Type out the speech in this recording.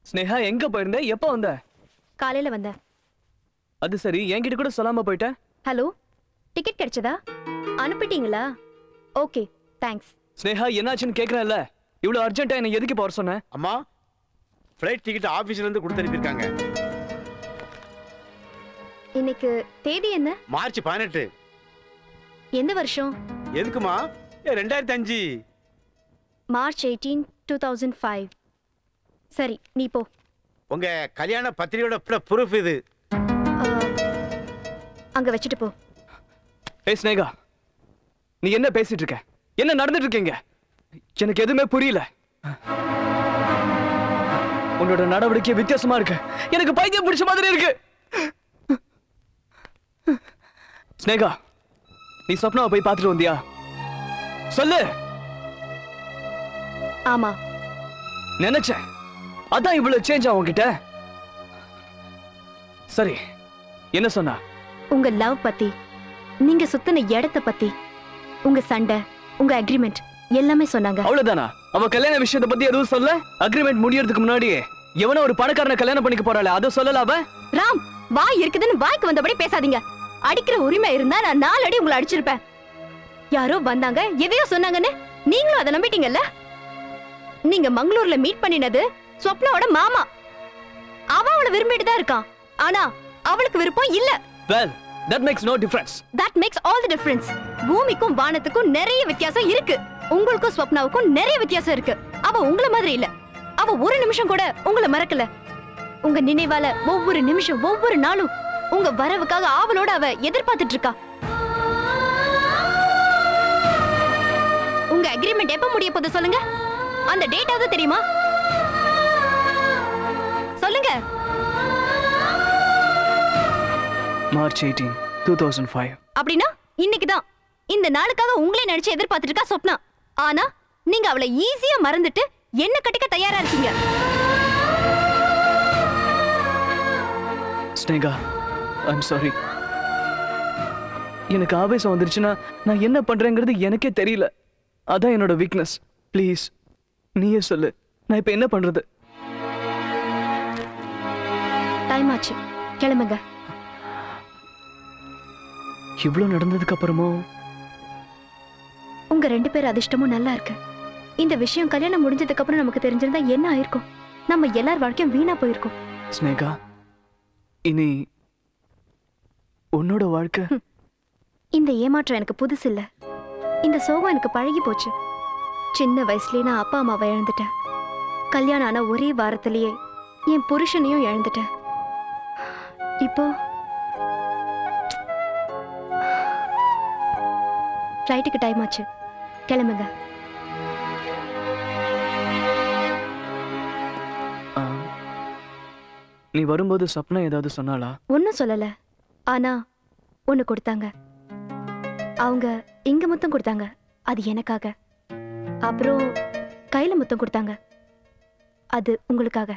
ஸ்னேகா எங்க போயிருந்த? எப்போ வந்த? காலையில வந்தேன். அது சரி, என்கிட்ட கூட சொல்லாம போயிட்ட. ஹலோ, டிக்கெட் கிடைச்சதா? அனுப்பிட்டீங்களா? Okay, thanks. ஸ்னேகா என்னாச்சுன்னு கேக்குறேன்ல. இவ்வளவு அர்ஜென்ட்டா என்ன எதுக்கு போற சொன்ன? அம்மா, ஃப்ளைட் டிக்கெட் ஆபீஸ்ல இருந்து கொடுத்து அனுப்பியிருக்காங்க. இன்னைக்கு தேதி என்ன? மார்ச் 18. எந்த வருஷம்? எதுக்குமா? 2005. மார்ச் 18, 2005. சரி, நீ போ. உங்க கல்யாண பத்திரிகையோட ப்ரூஃப் இது. அங்க வச்சுட்டு போ. ஏய் ஸ்னேகா, நீ என்ன பேசிட்டு இருக்க? என்ன நடந்துட்டு இருக்கீங்க? எனக்கு எதுவுமே புரியல. உன்னோட நடவடிக்கை வித்தியாசமா இருக்கு. எனக்கு பைத்தியம் பிடிச்ச மாதிரி இருக்கு. ஸ்னேகா, நீ சொப்னாவை போய் பார்த்துட்டு வந்தியா? சொல்லு. ஆமா, நினைச்சேன். அதான் இவ்வளவு சேஞ்ச் ஆகும் கிட்ட. சரி, என்ன சொன்னா? உங்க லவ் பத்தி, நீங்க சுத்தின இடத்தை பத்தி, உங்க சண்டை, உங்க அக்ரிமெண்ட் எல்லாமே சொன்னாங்க. அவ்வளவுதானா? அவ கல்யாண விஷயத்தை பத்தி எதுவும் சொல்ல? அக்ரிமெண்ட் முடியறதுக்கு முன்னாடியே எவனோ ஒரு பணக்காரனை கல்யாணம் பண்ணிக்க போறாளே, அதை சொல்லல அவ? ராம், வாய் இருக்குதுன்னு வாய்க்கு வந்தபடி பேசாதீங்க. அடிக்கிற உரிமை இருந்தா நான் 4 அடி உங்களை அடிச்சிருப்பேன். யாரோ வந்தாங்க, எதையோ சொன்னாங்கன்னு நீங்களும் அதை நம்பிட்டீங்கல்ல? நீங்க மங்களூர்ல மீட் பண்ணினது ஸ்வப்னாவோட மாமா. அவளை விரும்பிட்டு தான் இருக்கான். ஆனா அவளுக்கு விருப்பம் இல்ல. Well, that makes no difference. That makes all the difference. பூமிக்கும் வானத்துக்கும் நிறைய வித்தியாசம் இருக்கு. உங்களுக்கும் ஸ்வப்னாவுக்கும் நிறைய வித்தியாசம் இருக்கு. அவ உங்கள மாதிரி இல்ல. அவ ஒரு நிமிஷம் கூட உங்களை மறக்கல. உங்க நினைவால ஒவ்வொரு நிமிஷம், ஒவ்வொரு நாளும் உங்க வரவுக்காக ஆவலோட அவ எதிர்பார்த்துட்டு இருக்கா. உங்க அக்ரிமெண்ட் எப்ப முடிய போகுது சொல்லுங்க? அந்த டேட்டாவது தெரியுமா? சொல்லுங்க. March 18, 2005. அப்படின்னா இன்னைக்குதான் இந்த நாளுக்காக உங்களே நினைச்சு எதிர்பார்த்துட்டு இருக்கா சொப்னா. ஆனா நீங்க அவளை ஈஸியா மறந்துட்டு என்ன கட்டிக்க தயாரா இருக்கீங்க. Sneha, I'm sorry. எனக்கு ஆவேசம் வந்துருச்சுன்னா நான் என்ன பண்றேங்கிறது எனக்கே தெரியல. அதான் என்னோட வீக்னஸ். ப்ளீஸ் நீயே சொல்லு, நான் இப்ப என்ன பண்றது? டைம் ஆச்சு, கிளம்புங்க. இவ்வளவு நடந்ததுக்கு அப்புறமும் உங்க 2 பேர் அதிர்ஷ்டமும் நல்லா இருக்கு. இந்த விஷயம் கல்யாணம் முடிஞ்சதுக்கு அப்புறம் நமக்கு தெரிஞ்சிருந்தா என்ன ஆயிருக்கும்? நம்ம எல்லார் வாழ்க்கையும் வீணா போயிருக்கும். ஸ்னேகா, இனி உன்னோட வாழ்க்கை. இந்த ஏமாற்றம் எனக்கு புதுசு இல்ல. இந்த சோகம் எனக்கு பழகி போச்சு. சின்ன வயசுலயே நான் அப்பா அம்மாவை இழந்துட்டேன். கல்யாணம் ஆன ஒரே வாரத்திலேயே என் புருஷனையும் இழந்துட்டேன். இப்போ ஃப்ளைட்டுக்கு டைம் ஆச்சு, கிளம்புங்க. நீ வரும்போது சப்னா ஏதாவது சொன்னாளா? ஒன்னும் சொல்லல. ஆனா ஒண்ணு கொடுத்தாங்க. அவங்க இங்க முத்தம் கொடுத்தாங்க, அது எனக்காக. அப்புறம் கையில முத்தம் கொடுத்தாங்க, அது உங்களுக்காக.